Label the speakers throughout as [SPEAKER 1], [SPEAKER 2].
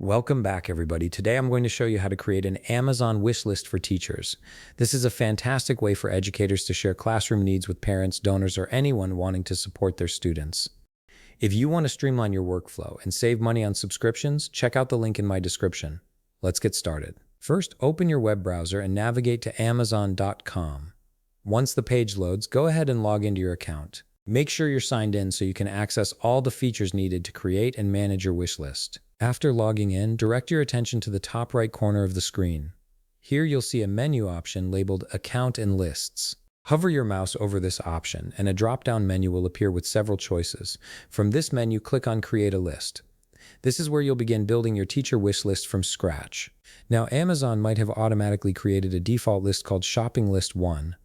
[SPEAKER 1] Welcome back, everybody. Today I'm going to show you how to create an Amazon wish list for teachers. This is a fantastic way for educators to share classroom needs with parents, donors, or anyone wanting to support their students. If you want to streamline your workflow and save money on subscriptions, check out the link in my description. Let's get started. First, open your web browser and navigate to Amazon.com. Once the page loads, go ahead and log into your account. Make sure you're signed in so you can access all the features needed to create and manage your wish list. After logging in, direct your attention to the top right corner of the screen. Here you'll see a menu option labeled Account and Lists. Hover your mouse over this option and a drop-down menu will appear with several choices. From this menu, click on Create a List. This is where you'll begin building your teacher wish list from scratch. Now, Amazon might have automatically created a default list called Shopping List 1.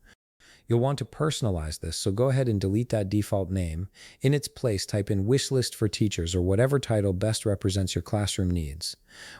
[SPEAKER 1] You'll want to personalize this, so go ahead and delete that default name. In its place, type in Wish List for Teachers or whatever title best represents your classroom needs.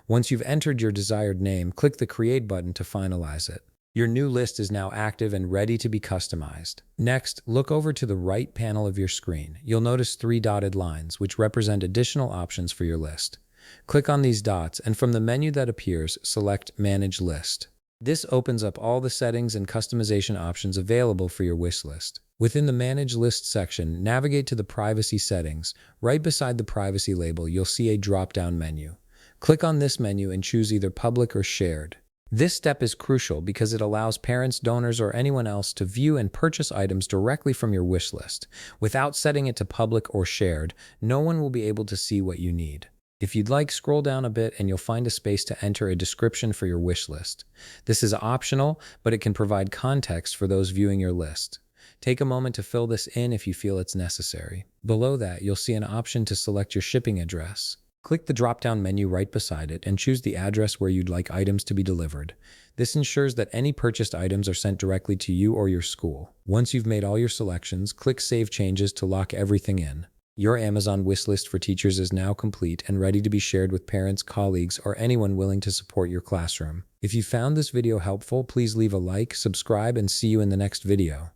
[SPEAKER 1] Once you've entered your desired name, click the Create button to finalize it. Your new list is now active and ready to be customized. Next, look over to the right panel of your screen. You'll notice 3 dotted lines, which represent additional options for your list. Click on these dots, and from the menu that appears, select Manage List. This opens up all the settings and customization options available for your wish list. Within the Manage List section, navigate to the Privacy settings. Right beside the Privacy label, you'll see a drop-down menu. Click on this menu and choose either Public or Shared. This step is crucial because it allows parents, donors, or anyone else to view and purchase items directly from your wish list. Without setting it to Public or Shared, no one will be able to see what you need. If you'd like, scroll down a bit and you'll find a space to enter a description for your wish list. This is optional, but it can provide context for those viewing your list. Take a moment to fill this in if you feel it's necessary. Below that, you'll see an option to select your shipping address. Click the drop-down menu right beside it and choose the address where you'd like items to be delivered. This ensures that any purchased items are sent directly to you or your school. Once you've made all your selections, click Save Changes to lock everything in. Your Amazon wish list for teachers is now complete and ready to be shared with parents, colleagues, or anyone willing to support your classroom. If you found this video helpful, please leave a like, subscribe, and see you in the next video.